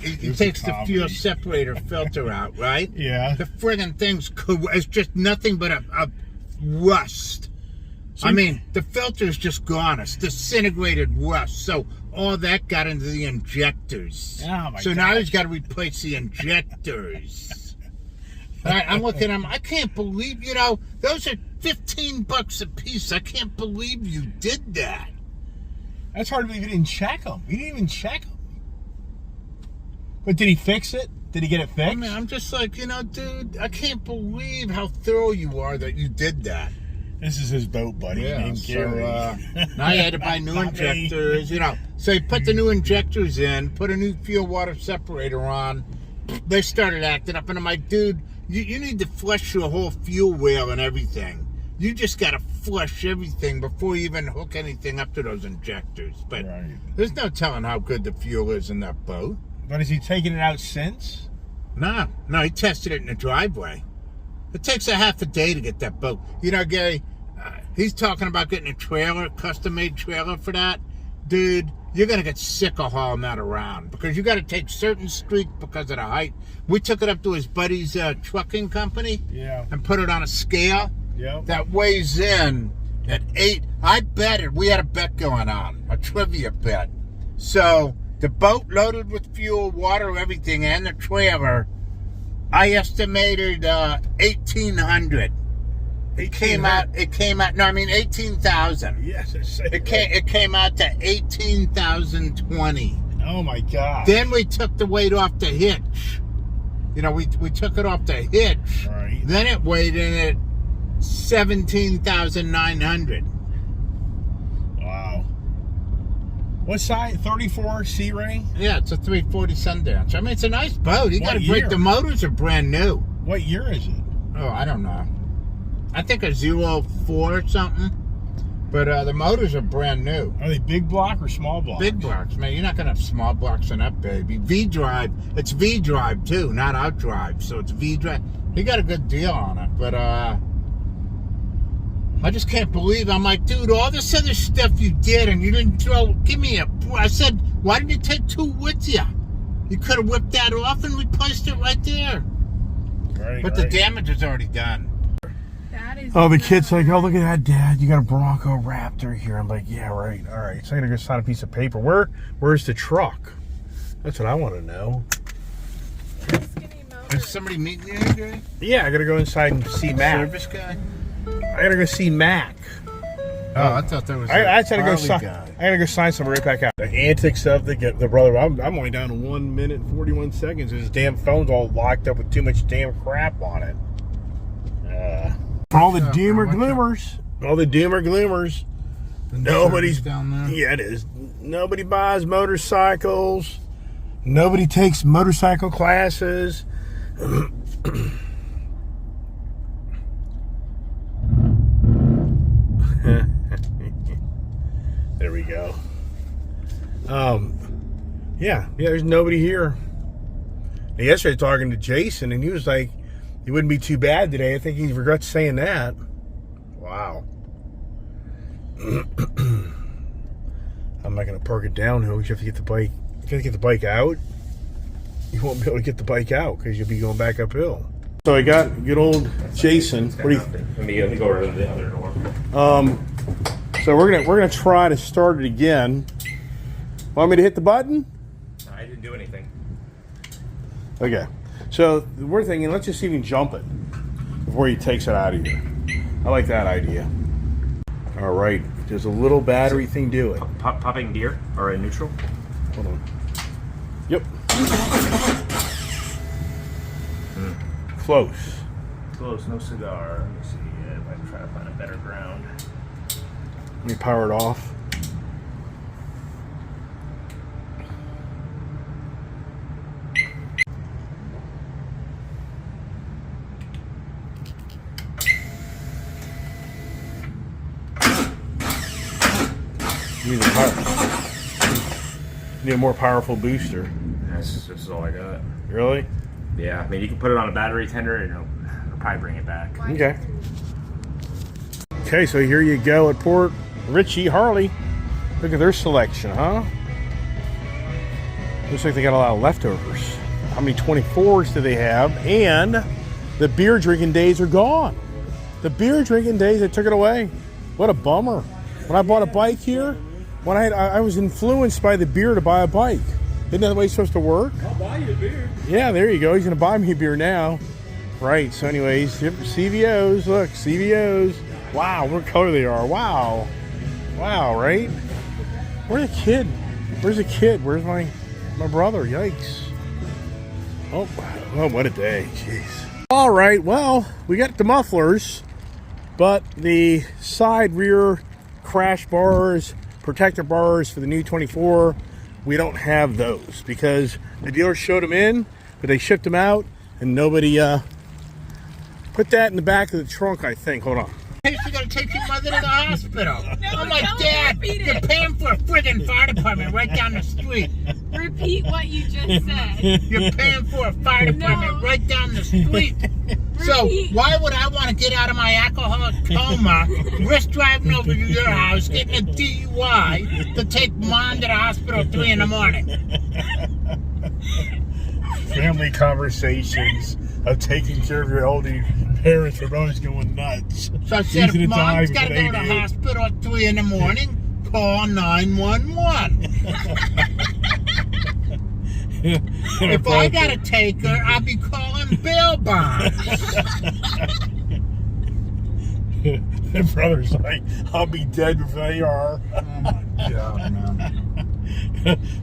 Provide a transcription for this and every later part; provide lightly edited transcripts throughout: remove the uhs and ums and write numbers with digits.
It takes the fuel separator filter out, right? Yeah. The friggin' thing's it's just nothing but a rust. I mean, the filter's just gone. It's disintegrated rust. So all that got into the injectors. Oh my so God. now he's got to replace the injectors. I'm looking at him. I can't believe, those are $15 a piece. I can't believe you did that. That's hard to believe you didn't check them. You didn't even check them. But did he fix it? Did he get it fixed? I mean, I'm just like, dude, I can't believe how thorough you are that you did that. This is his boat buddy named Gary. Now you had to buy new injectors, So he put the new injectors in, put a new fuel water separator on. They started acting up, and I'm like, dude, you need to flush your whole fuel rail and everything. You just got to flush everything before you even hook anything up to those injectors. But there's no telling how good the fuel is in that boat. But has he taken it out since? No, he tested it in the driveway. It takes a half a day to get that boat. Gary, he's talking about getting a trailer, custom-made trailer for that. Dude, you're going to get sick of hauling that around because you got to take certain streets because of the height. We took it up to his buddy's trucking company and put it on a scale that weighs in at 8. I bet it. We had a bet going on, a trivia bet. So the boat loaded with fuel, water, everything, and the trailer, I estimated 1,800. It came out. No, I mean 18,000. Yes, it came out to 18,020. Oh my God! Then we took the weight off the hitch. We took it off the hitch. Right. Then it weighed in at 17,900. Wow. What size? 34 Sea Ray? Yeah, it's a 340 Sundance. I mean, it's a nice boat. You got to break. The motors are brand new. What year is it? Oh, I don't know. I think a 04 or something. But the motors are brand new. Are they big block or small block? Big blocks, man. You're not going to have small blocks in that baby. V-drive. It's V-drive, too, not outdrive. So it's V-drive. He got a good deal on it. But I just can't believe. I'm like, dude, all this other stuff you did and you didn't throw. Give me a. I said, why didn't you take 2 with you? You could have whipped that off and replaced it right there. Right. But the damage is already done. Oh, the kid's like, oh, look at that, Dad. You got a Bronco Raptor here. I'm like, yeah, right. All right. So I'm going to go sign a piece of paper. Where's the truck? That's what I want to know. Is somebody meeting you, Gary? Yeah, I got to go inside and see Mac. Service guy? I got to go see Mac. Oh, I thought that was I had to go sign. I got to go sign something right back out. The antics of the brother. I'm only down to 1 minute and 41 seconds. His damn phone's all locked up with too much damn crap on it. For all the doomer gloomers. All the doomer gloomers. Nobody's down there. Yeah, it is. Nobody buys motorcycles. Nobody takes motorcycle classes. There we go. Yeah, there's nobody here. Yesterday talking to Jason, and he was like, it wouldn't be too bad today. I think he regrets saying that. Wow. I'm not going to park it downhill. You have to get the bike. You got to get the bike out. You won't be able to get the bike out because you'll be going back uphill. So I got good old Jason. What do you? Let me go over to the other door. So we're gonna try to start it again. Want me to hit the button? I didn't do anything. Okay. So we're thinking, let's just even jump it before he takes it out of here. I like that idea. All right. There's a little battery thing to it. Popping beer or a neutral? Hold on. Yep. Close. Close, no cigar. Let me see if I can try to find a better ground. Let me power it off. You need a more powerful booster. This is all I got. Really? Yeah, I mean, you can put it on a battery tender and it'll probably bring it back. Okay. Okay, so here you go at Port Richey Harley. Look at their selection, huh? Looks like they got a lot of leftovers. How many 24s do they have? And the beer drinking days are gone. The beer drinking days, they took it away. What a bummer. When I bought a bike here, when I was influenced by the beer to buy a bike. Isn't that the way it's supposed to work? I'll buy you a beer. Yeah, there you go. He's going to buy me a beer now. Right, so anyways, CVOs, look, CVOs. Wow, what color they are. Wow. Wow, right? Where's the kid? Where's the kid? Where's my brother? Yikes. Oh, what a day. Jeez. All right, well, we got the mufflers, but the side rear crash bars, protector bars for the new 24, we don't have those because the dealer showed them in, but they shipped them out, and nobody put that in the back of the trunk, I think. Hold on. Hey, you gotta take your mother to the hospital. No, oh my don't dad, repeat you're it. paying for a friggin' fire department right down the street. Repeat what you just said. You're paying for a fire department No. right down the street. So Repeat. why would I want to get out of my alcoholic coma, risk driving over to your house, getting a DUI to take mom to the hospital at 3 in the morning? Family conversations of taking care of your elderly parents are always going nuts. So I said, Easy to if mom's die got to before go to the they do. hospital at 3 in the morning, call 911. If I got to take her, I'll be calling bail bonds. My brother's like, I'll be dead before they are. Oh my God, man.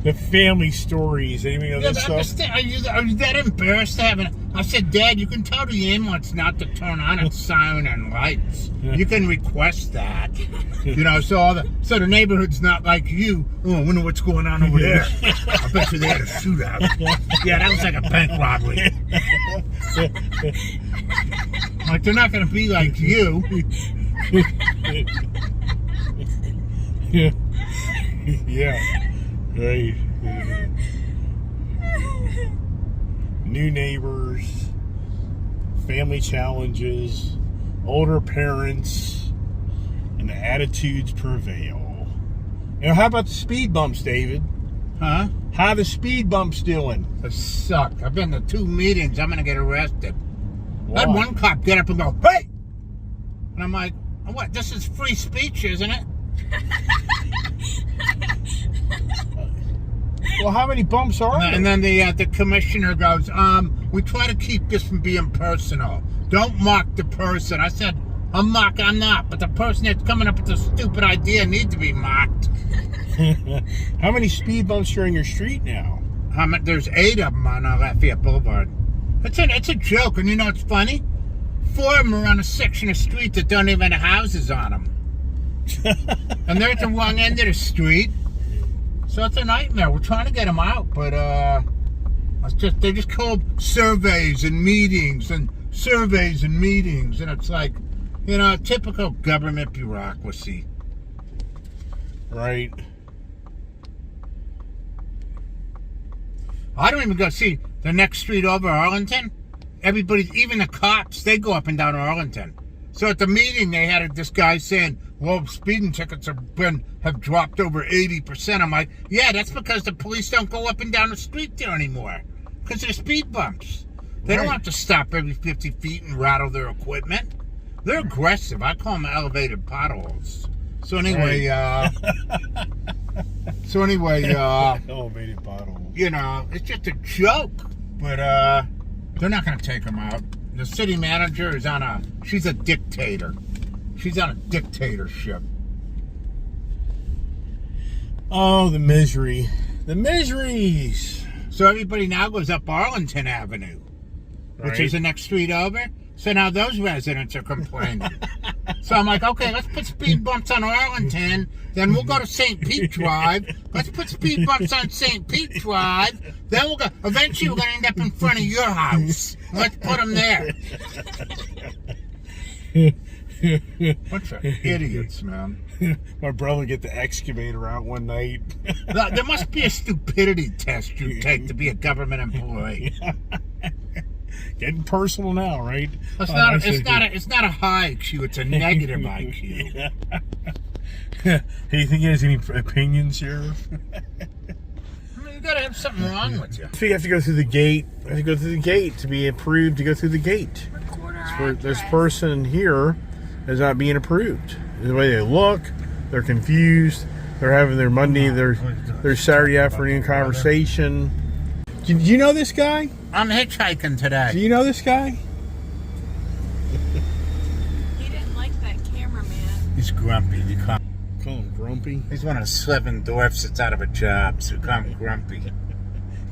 The family stories, anything of Yeah, this but I'm stuff. just, are you that embarrassed to have an... I said, Dad, you can tell the ambulance not to turn on its siren and lights. You can request that. You know, so the neighborhood's not like you. Oh, I wonder what's going on over there. I bet you they had a shootout. Yeah, that was like a bank robbery. Like, they're not going to be like you. Yeah, right. New neighbors, family challenges, older parents, and the attitudes prevail. You know, how about the speed bumps, David? Huh? How are the speed bumps doing? They suck. I've been to 2 meetings. I'm going to get arrested. I had Why? one cop get up and go, hey! And I'm like, what? This is free speech, isn't it? Well, how many bumps are there? And then the commissioner goes, we try to keep this from being personal. Don't mock the person. I said, I'm not. But the person that's coming up with the stupid idea needs to be mocked. How many speed bumps are in your street now? There's 8 of them on Lafayette Boulevard. It's a joke. And you know what's funny? 4 of them are on a section of street that don't even have houses on them. And they're at the wrong end of the street. So it's a nightmare. We're trying to get them out, but they just called surveys and meetings, and it's like, you know, typical government bureaucracy. Right. I don't even go see the next street over, Arlington. Everybody, even the cops, they go up and down Arlington. So at the meeting, they had this guy saying, well, speeding tickets have dropped over 80%. I'm like, yeah, that's because the police don't go up and down the street there anymore. Because there's speed bumps. They don't Right. have to stop every 50 feet and rattle their equipment. They're aggressive. I call them elevated potholes. So anyway, Elevated bottle. you know, it's just a joke. But they're not going to take them out. The city manager is she's a dictator. She's on a dictatorship. Oh, the misery. The miseries. So everybody now goes up Arlington Avenue, which Right. is the next street over. So now those residents are complaining. So I'm like, okay, let's put speed bumps on Arlington. Then we'll go to St. Pete Drive. Let's put speed bumps on St. Pete Drive. Then we'll go. Eventually, we're going to end up in front of your house. Let's put them there. Bunch of idiots, man. My brother get the excavator out one night. There must be a stupidity test you take to be a government employee. Getting personal now, right? It's not a high IQ, it's a negative IQ. Hey, you think he has any opinions, Sheriff? I mean, gotta have something wrong with you. So you have to go through the gate. You have to go through the gate to be approved to go through the gate. This person here is not being approved. The way they look, they're confused. They're having their Monday, their Saturday afternoon conversation. Do you know this guy? I'm hitchhiking today. Do you know this guy? He didn't like that cameraman. He's grumpy. You call him grumpy? He's one of the 7 dwarfs that's out of a job, so you call him grumpy.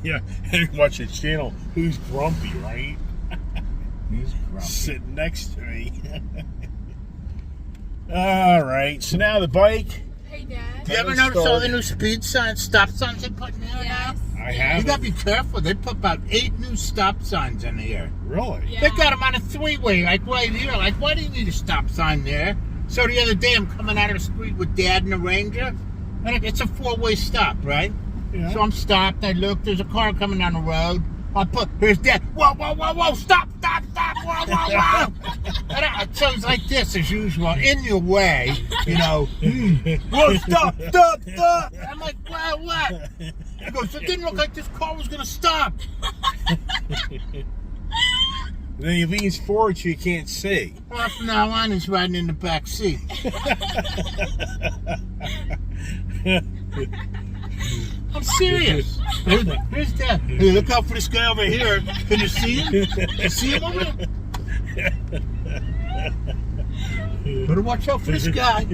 Yeah, and watch his channel. Who's grumpy, right? He's grumpy. Sitting next to me. All right, so now the bike. Hey, Dad. Do you ever notice all the new speed signs, stop signs they put in here now? Yes. I You have. gotta be careful. They put about 8 new stop signs in here. Really? Yeah. They got them on a 3-way, like right here. Like, why do you need a stop sign there? So the other day, I'm coming out of the street with Dad and the Ranger, and it's a 4-way stop, right? Yeah. So I'm stopped. I look. There's a car coming down the road. I put. Here's Dad. Whoa, whoa, whoa, whoa! Stop! Stop! Stop! Whoa, whoa, whoa! And so it's like this as usual, in your way, you know. Whoa! Stop! Stop! Stop! I'm like, well, what? He goes, it didn't look like this car was gonna stop. Then he leans forward so you can't see. Well, from now on, he's riding in the back seat. I'm serious. Here's Dad. Hey, look out for this guy over here. Can you see him? You see him over there? Better watch out for this guy.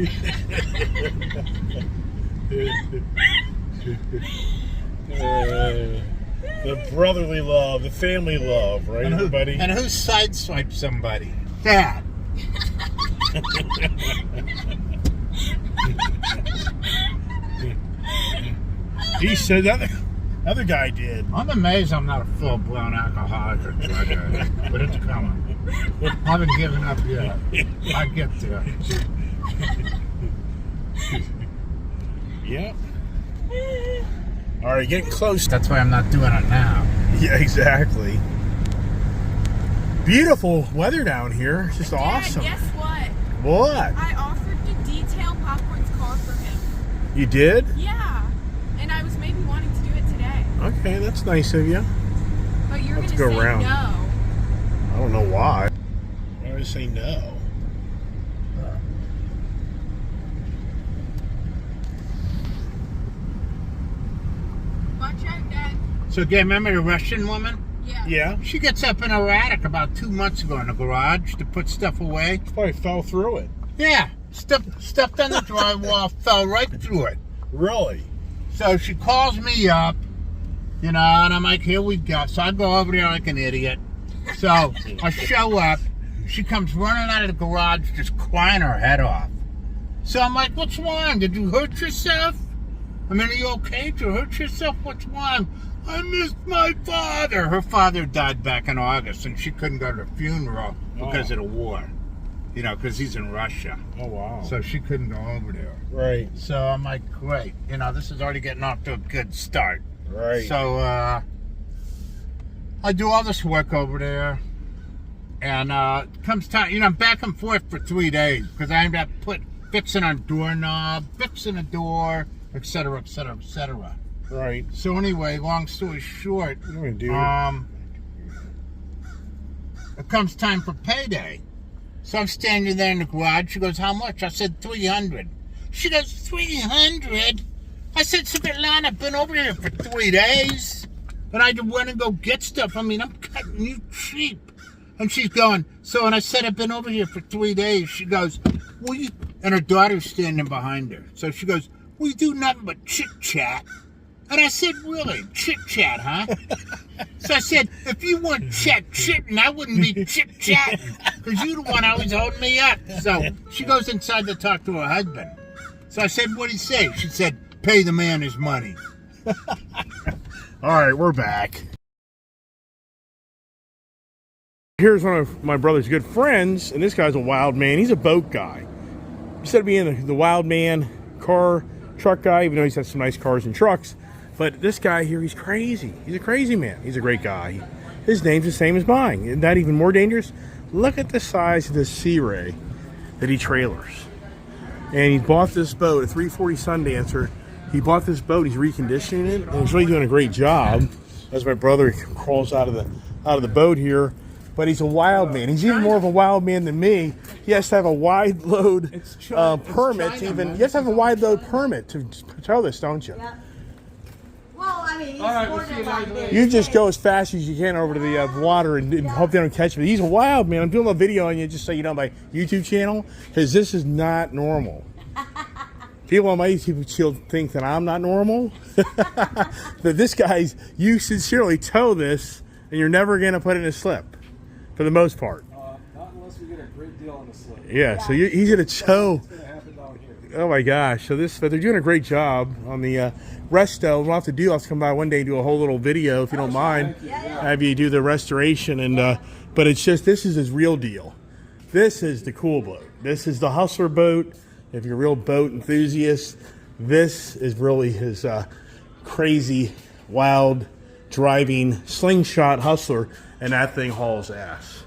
The brotherly love, the family love, right, everybody? And who sideswiped somebody? Dad. He said that. Other guy did. I'm amazed I'm not a full-blown alcoholic or drug addict, but it's coming. I haven't given up yet. I get there. Yeah. All right, getting close. That's why I'm not doing it now. Yeah, exactly. Beautiful weather down here. It's just Dad, awesome. guess what? What? I offered to detail Popcorn's car for him. You did? Yeah. And I was maybe wanting to do it today. Okay, that's nice of you. But you're Let's going to go say around. no. I don't know why. I would say no. Watch out, Dad. So, again, remember the Russian woman? Yeah. Yeah. She gets up in her attic about 2 months ago in the garage to put stuff away. Probably fell through it. Yeah, stepped on the drywall, fell right through it. Really? So she calls me up, you know, and I'm like, here we go. So I go over there like an idiot. So I show up. She comes running out of the garage, just crying her head off. So I'm like, what's wrong? Did you hurt yourself? I mean, are you okay? Did you hurt yourself? What's wrong? I missed my father. Her father died back in August, and she couldn't go to the funeral because of the war. You know, because he's in Russia. Oh, wow. So she couldn't go over there. Right. So I'm like, great. You know, this is already getting off to a good start. Right. So I do all this work over there. And it comes time, you know, I'm back and forth for 3 days because I ended up fixing a doorknob, fixing a door, etc., etc., etc. Right. So anyway, long story short, What are you gonna it comes time for payday. So I'm standing there in the garage. She goes, how much? I said, 300. She goes, 300? I said, Svetlana, I've been over here for 3 days. And I went and go get stuff. I mean, I'm cutting you cheap. And she's going, so, and I said, I've been over here for 3 days. She goes, well, you, and her daughter's standing behind her. So she goes, we do nothing but chit-chat. And I said, really? Chit-chat, huh? So I said, if you weren't chit-chatting, I wouldn't be chit-chatting. Because you're the one always holding me up. So she goes inside to talk to her husband. So I said, what'd he say? She said, pay the man his money. All right, we're back. Here's one of my brother's good friends, and this guy's a wild man. He's a boat guy. Instead of being the wild man, car, truck guy, even though he's had some nice cars and trucks, but this guy here, he's crazy. He's a crazy man. He's a great guy. His name's the same as mine. Isn't that even more dangerous? Look at the size of this Sea Ray that he trailers. And he bought this boat, a 340 Sundancer, he bought this boat. He's reconditioning it, and he's really doing a great job. As my brother crawls out of the boat here, but he's a wild man. He's even more of a wild man than me. He has to have a wide load permit. You have to have a wide load permit to tow this, don't you? Yeah. Well, I mean, he's more than like this. You just go as fast as you can over to the water and hope they don't catch me. He's a wild man. I'm doing a video on you just so you know my YouTube channel, because this is not normal. People on my YouTube channel think that I'm not normal. But this guy's, you sincerely tow this, and you're never going to put it in a slip, for the most part. Not unless we get a great deal on the slip. Yeah, so he's going to tow. What's going to happen down here? Oh my gosh! So but they're doing a great job on the resto. We'll have to come by one day and do a whole little video if you don't mind. Have you do the restoration but it's just, this is his real deal. This is the cool boat. This is the hustler boat. If you're a real boat enthusiast, this is really his crazy, wild, driving slingshot hustler, and that thing hauls ass.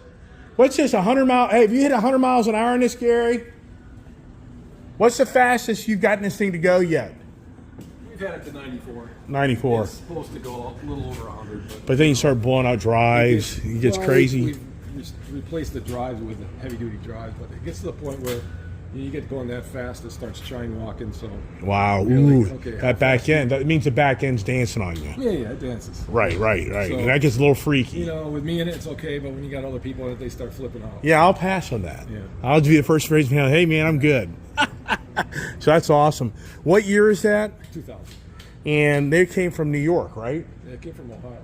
What's this, 100 miles? Hey, have you hit 100 miles an hour in this, Gary? What's the fastest you've gotten this thing to go yet? We've had it to 94. 94. It's supposed to go a little over 100. But then you start blowing out drives. It gets crazy. We've replaced the drives with the heavy-duty drives, but it gets to the point where you get going that fast, it starts shine walking. So Wow. Really? Ooh, Okay, that back end. That means the back end's dancing on you. yeah, it dances. Right. So, And that gets a little freaky. You know, with me in it, it's okay, but when you got other people in it, they start flipping out. Yeah, I'll pass on that. Yeah. I'll be the first to raise my hand. Hey, man, I'm good. So that's awesome. What year is that? 2000. And they came from New York, right? Yeah, it came from Ohio.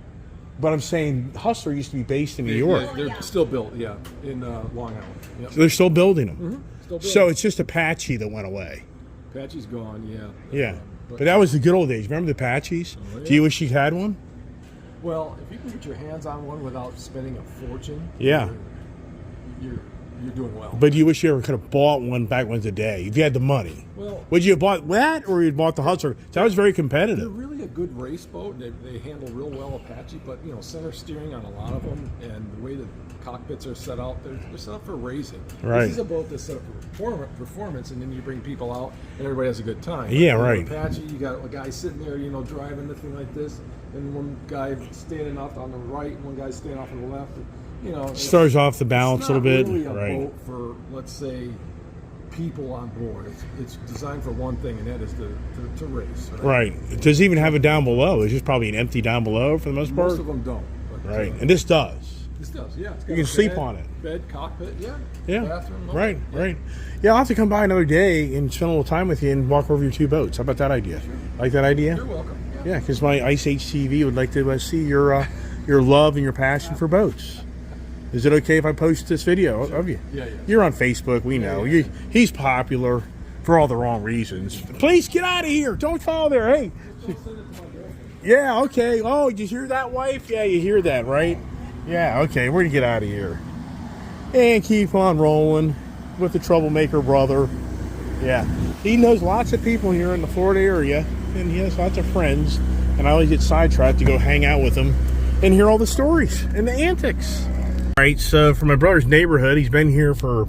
But I'm saying Hustler used to be based in New York. They're still built, in Long Island. Yep. So they're still building them. Still built. So it's just Apache that went away. Apache's gone, Yeah. But that was the good old days. Remember the Apaches? Oh, yeah. Do you wish you had one? Well, if you can get your hands on one without spending a fortune, Yeah. you're doing well. But do you wish you ever could have bought one back when today, if you had the money? Well, Would you have bought that, or you bought the Hustler? That was very they're competitive. really a good race boat. They handle real well Apache, but center steering on a lot of them, and the way the cockpits are set out, they're set up for racing. Right. This is a boat that's set up for performance, and then you bring people out, and everybody has a good time. Yeah, But right. Apache, you got a guy sitting there, driving the thing like this, and one guy standing off on the right, and one guy standing off on the left. Throws off the balance a little bit. It's not really a Right. boat for, let's say, people on board. It's designed for one thing, and that is to race. Right. It doesn't even have it down below. It's just probably an empty down below for the most part. Most of them don't. But, Right. And this does. This does, yeah. It's got You can a sleep bed, on it. Bed, cockpit, yeah. Yeah. Bathroom, Right. yeah. Right. Yeah, I'll have to come by another day and spend a little time with you and walk over your two boats. How about that idea? Like that idea? You're welcome. Yeah, because my Ice Age TV would like to see your love and your passion for boats. Is it okay if I post this video of you? Yeah. You're on Facebook, we know. Yeah. He's popular for all the wrong reasons. Please get out of here. Don't follow there. Hey. Yeah, okay. Oh, did you hear that, wife? Yeah, you hear that, right? Yeah, okay. We're going to get out of here. And keep on rolling with the troublemaker brother. Yeah. He knows lots of people here in the Florida area, and he has lots of friends. And I always get sidetracked to go hang out with him and hear all the stories and the antics. All right, so for my brother's neighborhood, he's been here for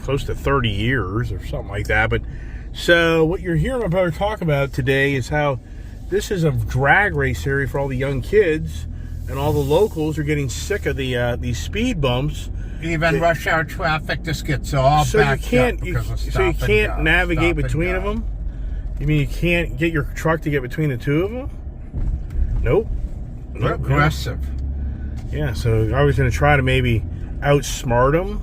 close to 30 years or something like that. But so what you're hearing my brother talk about today is how this is a drag race area for all the young kids, and all the locals are getting sick of these speed bumps. Even rush hour traffic just gets all So you backed can't, up because of so you stop and can't go, navigate stop and between go. of them. You mean you can't get your truck to get between the two of them? Nope. They're aggressive. Yeah, so I was going to try to maybe outsmart them.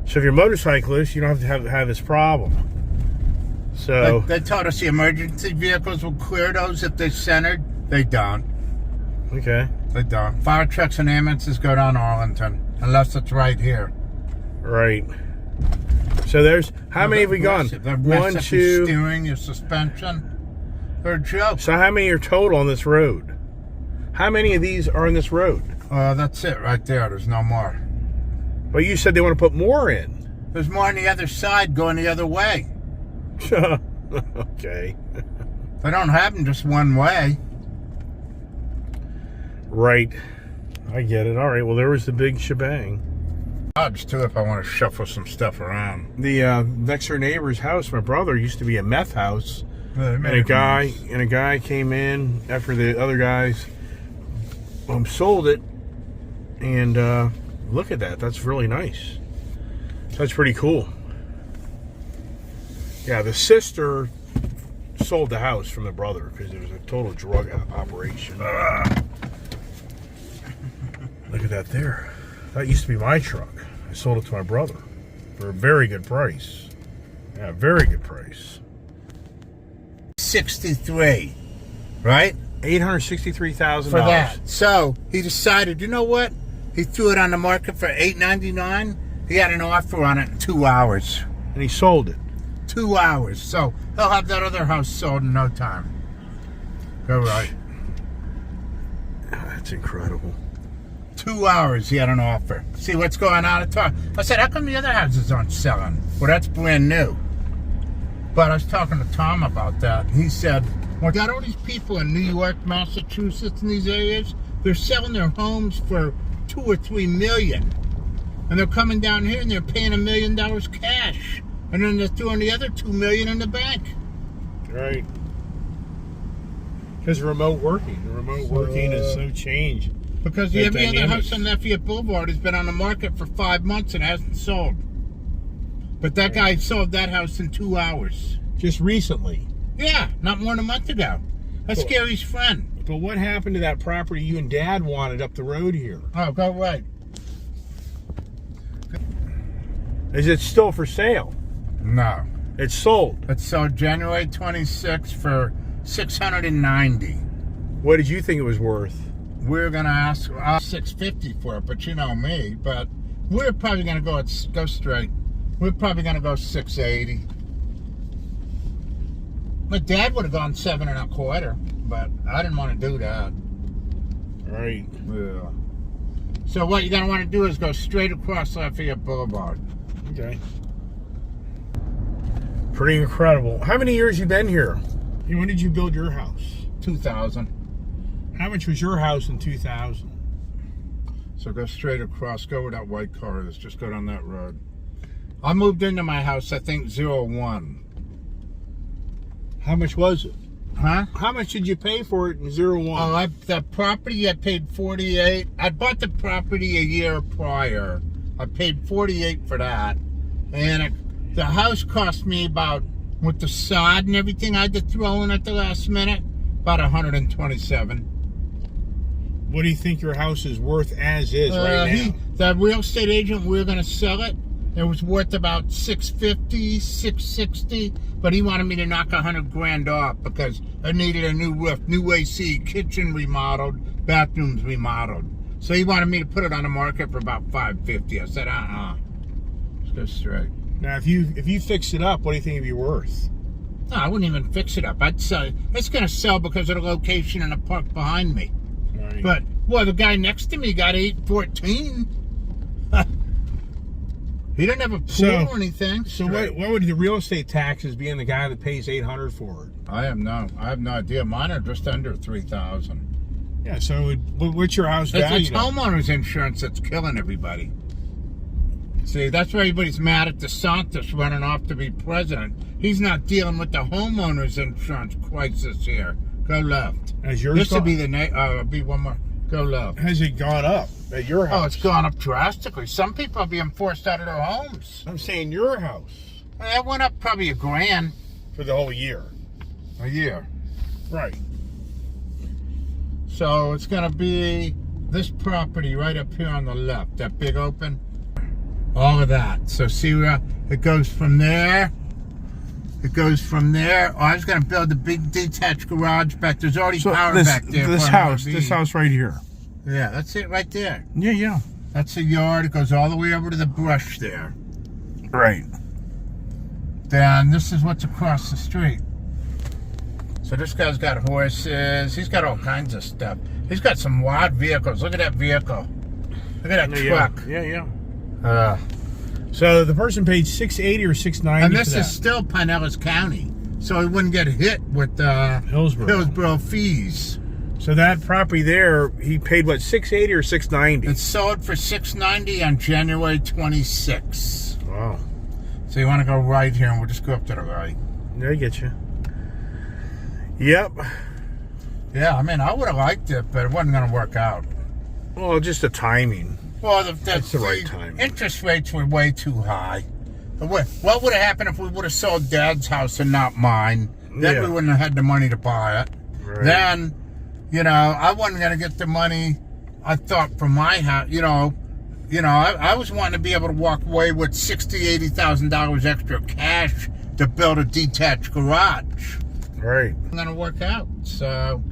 So if you're a motorcyclist, you don't have to have this problem. So They told us the emergency vehicles will clear those if they're centered. They don't. okay, They don't. Fire trucks and ambulances go down Arlington, unless it's right here. right. So there's how many have we gone? Aggressive. They're One, aggressive. Your two. steering, your suspension. They're a joke. So how many are total on this road? How many of these are on this road? That's it right there. There's no more. Well, you said they want to put more in. There's more on the other side going the other way. Okay. They don't have them just one way. Right. I get it. All right. Well, there was the big shebang. Odds too if I want to shuffle some stuff around. The next door neighbor's house, my brother, used to be a meth house. And a guy came in after the other guys sold it, and look at that. That's really nice. That's pretty cool. Yeah, the sister sold the house from the brother because it was a total drug operation. Look at that there. That used to be my truck. I sold it to my brother for a very good price. Yeah, very good price. 63, right? $863,000 For that. So he decided, you know what? He threw it on the market for $899. He had an offer on it in 2 hours. and he sold it. 2 hours. So he'll have that other house sold in no time. Go right. That's incredible. 2 hours he had an offer. See what's going on at time. I said, how come the other houses aren't selling? Well, that's brand new. But I was talking to Tom about that. He said, well, got all these people in New York, Massachusetts, in these areas, they're selling their homes for $2 or $3 million. And they're coming down here and they're paying $1 million cash. And then they're throwing the other $2 million in the bank. Right. Because remote working. The remote working is so changed. Because The every other dynamics. house on Lafayette Boulevard has been on the market for 5 months and hasn't sold. But that guy sold that house in 2 hours. Just recently. Yeah, not more than a month ago. That's Cool. Gary's friend. But what happened to that property you and Dad wanted up the road here? Oh, go right. Is it still for sale? No. It's sold. It sold January 26th for $690. What did you think it was worth? We're gonna ask $650 for it, but you know me. But we're probably gonna go straight. We're probably gonna go $680. My dad would have gone $725, but I didn't want to do that. Right. Yeah. So what you're gonna want to do is go straight across Lafayette Boulevard. Okay. Pretty incredible. How many years you been here? When did you build your house? 2000. How much was your house in 2000? So go straight across. Go where that white car is. Just go down that road. I moved into my house, I think, 01. How much was it? Huh? How much did you pay for it in 01? Oh, the property I paid $48. I bought the property a year prior. I paid $48 for that, and the house cost me about, with the sod and everything I had to throw in at the last minute, about $127. What do you think your house is worth as is right now? The real estate agent, we were going to sell it. It was worth about $650, $660, but he wanted me to knock $100,000 off because I needed a new roof, new AC, kitchen remodeled, bathrooms remodeled. So he wanted me to put it on the market for about $550. I said, let's go straight. Now, if you fix it up, what do you think it'd be worth? No, I wouldn't even fix it up. I'd sell it. It's going to sell because of the location and the park behind me. Right. But, well, the guy next to me got $814. He didn't have a pool or anything. So what would the real estate taxes be on the guy that pays $800 for it? I have no idea. Mine are just under $3,000. Yeah. So what's your house It's value? homeowners insurance that's killing everybody. See, that's why everybody's mad at DeSantis running off to be president. He's not dealing with the homeowners insurance crisis here. Go left. Has yours This would gone- be one more. Go left. Has it gone up at your house? Oh, it's gone up drastically. Some people are being forced out of their homes. I'm saying your house That went up probably $1,000 for the whole year. a year. Right. So it's going to be this property right up here on the left, that big open. All of that. So see where it goes from there. It goes from there. Oh, I was going to build a big detached garage back. There's already power back there. This for an house, RV. this house right here. Yeah, that's it right there. Yeah. That's the yard. It goes all the way over to the brush there. Right. Then this is what's across the street. So this guy's got horses. He's got all kinds of stuff. He's got some wild vehicles. Look at that vehicle. Look at that truck. Yeah. So the person paid $680 or $690 And this for that. is still Pinellas County, so he wouldn't get hit with Hillsborough fees. So that property there, he paid what, $680 or $690? It sold for $690 on January 26th. Wow. So you want to go right here, and we'll just go up to the right. I get you. Yep. Yeah, I mean, I would have liked it, but it wasn't going to work out. Well, just the timing. Well, That's the right time. Interest rates were way too high. What would have happened if we would have sold Dad's house and not mine? Then Yeah. we wouldn't have had the money to buy it. Right. Then, I wasn't going to get the money I thought from my house. I was wanting to be able to walk away with $60,000, $80,000 extra cash to build a detached garage. Right. It's going to work out. So,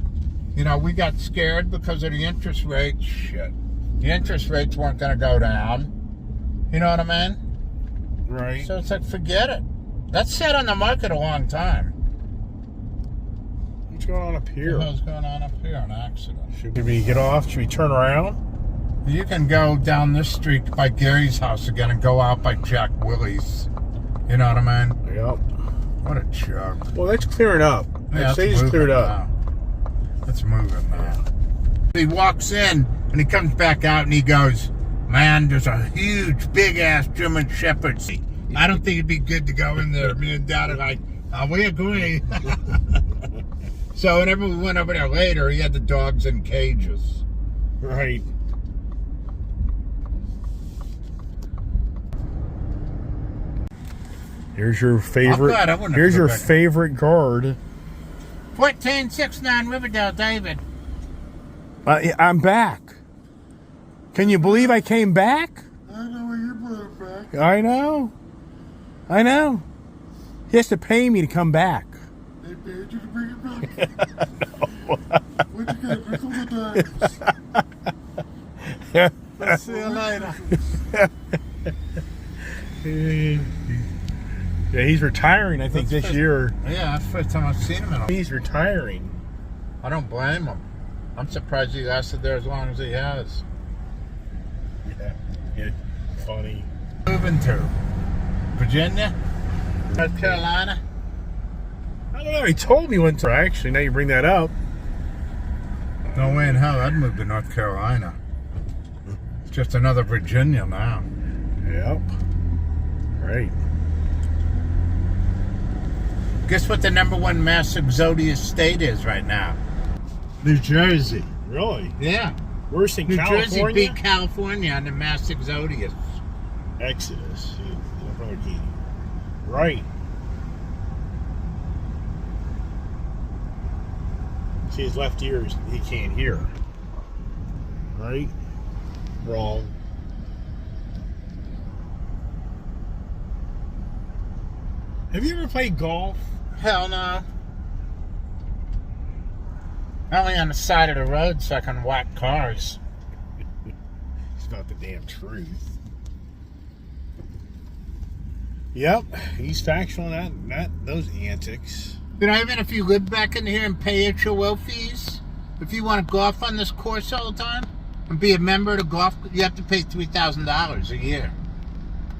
we got scared because of the interest rates. Shit. The interest rates weren't going to go down. You know what I mean? Right. So it's like, forget it. That's sat on the market a long time. What's going on up here? What the hell's going on up here? An accident. Should we get off? Should we turn around? You can go down this street by Gary's house again and go out by Jack Willie's. You know what I mean? Yep. What a joke. Well, that's clearing up. Yeah, I'd say it's cleared up. It's moving now. He walks in and he comes back out and he goes, man, there's a huge, big-ass German Shepherd. I don't think it'd be good to go in there. Me and Dad are like, we agree. So whenever we went over there later, he had the dogs in cages. Right. Here's your favorite. glad I wouldn't have Here's put your back- favorite guard. 1469 Riverdale, David. I'm back. Can you believe I came back? I know you brought it back. I know. He has to pay me to come back. They paid you to bring it back. Where'd you get nickel the dimes? Let's see you later. Yeah, he's retiring, I think, this year. Yeah, that's the first time I've seen him in a He's retiring. I don't blame him. I'm surprised he lasted there as long as he has. Yeah, funny. Moving to Virginia, North Carolina. I don't know, he told me one time. Actually, now you bring that up. No way in hell I'd move to North Carolina. It's just another Virginia now. Yep. Right. Guess what the #1 mass exodus state is right now? New Jersey. Really? Yeah. Worse than New California? Jersey beat California on the mass exodus. Exodus. Brother Keating. Right. See, his left ear, he can't hear. Right? Wrong. Have you ever played golf? Hell no. Only on the side of the road so I can whack cars. It's not the damn truth. Yep, he's factual in those antics. Even if you live back in here and pay HOA fees, if you want to golf on this course all the time and be a member of the golf, you have to pay $3,000 a year.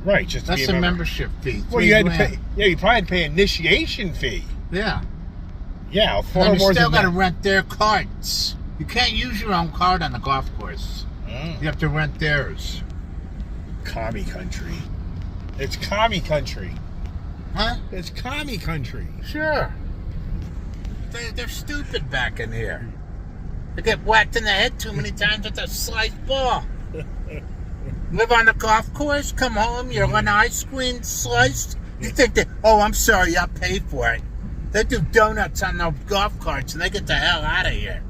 Right, just to That's be a a member. membership fee. Well, you had to $3,000. pay. Yeah, you probably had to pay an initiation fee. Yeah. Yeah, far And you more still than got to that. rent their carts. You can't use your own cart on the golf course. Mm. You have to rent theirs. Commie country. It's commie country. Huh? It's commie country. Sure. They're stupid back in here. They get whacked in the head too many times with a sliced ball. Live on the golf course, come home, you're an ice cream sliced. You think that, oh, I'm sorry, I'll pay for it. They do donuts on those golf carts and they get the hell out of here.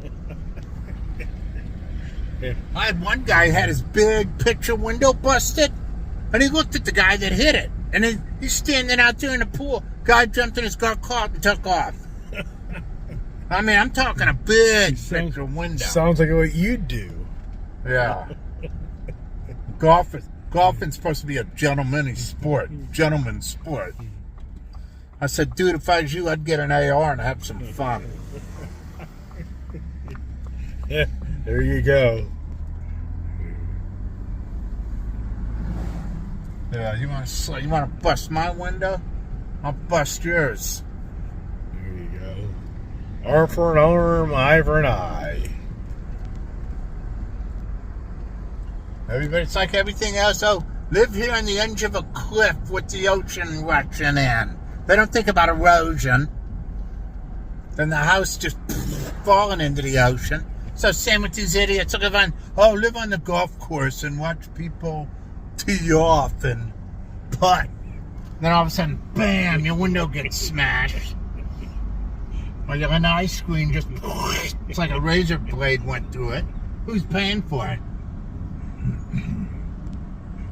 I had one guy who had his big picture window busted, and he looked at the guy that hit it. And he's standing out there in the pool. Guy jumped in his golf cart and took off. I mean, I'm talking a big picture window. Sounds like what you do. Yeah. Golfing's supposed to be a gentleman's sport. I said, dude, if I was you, I'd get an AR and have some fun. Yeah, there you go. Yeah, you want to bust my window? I'll bust yours. There you go. Arm for an arm, eye for an eye. Everybody, it's like everything else. Oh, live here on the edge of a cliff with the ocean rushing in. They don't think about erosion. then the house just falling into the ocean. So same with these idiots. Live on the golf course and watch people tee off and putt. Then all of a sudden, bam, your window gets smashed. Or you have an ice screen just, it's like a razor blade went through it. Who's paying for it?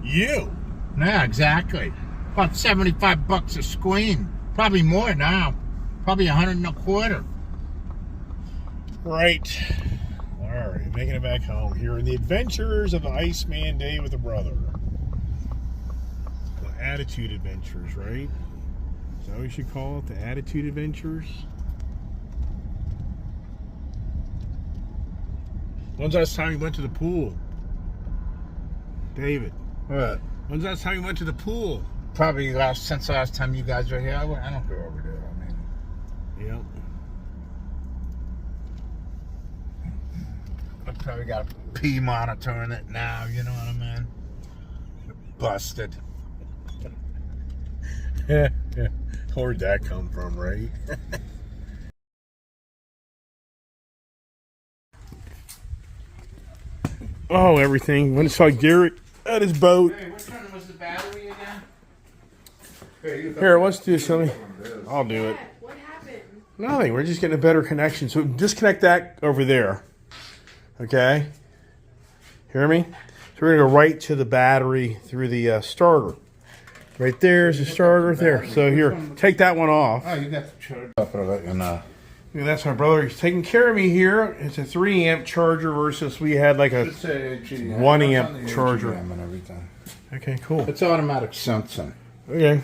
You. Yeah, exactly. About $75 a screen. Probably more now. Probably $125. Right. All right, making it back home here in the adventures of the Iceman Day with a brother. The Attitude Adventures, right? Is that what we should call it? The Attitude Adventures? When's the last time you went to the pool? David. What? When's the last time you went to the pool? Probably since the last time you guys were here. I don't go over there. I mean, Yeah. I probably got a P monitor in it now. You know what I mean? Busted. Where'd that come from, right? Oh, everything. When I saw Garrett at his boat. Hey, which one was the battery again? Here, let's do something. I'll do it. What happened? Nothing. We're just getting a better connection. So disconnect that over there. Okay? Hear me? So we're going to go right to the battery through the starter. Right there's the starter right there. So here, take that one off. Oh, you got the charge up. I'll let you know. Yeah, that's my brother. He's taking care of me here. It's a 3 amp charger versus we had like a 1 amp charger. And everything. Okay, cool. It's automatic sensing. Okay.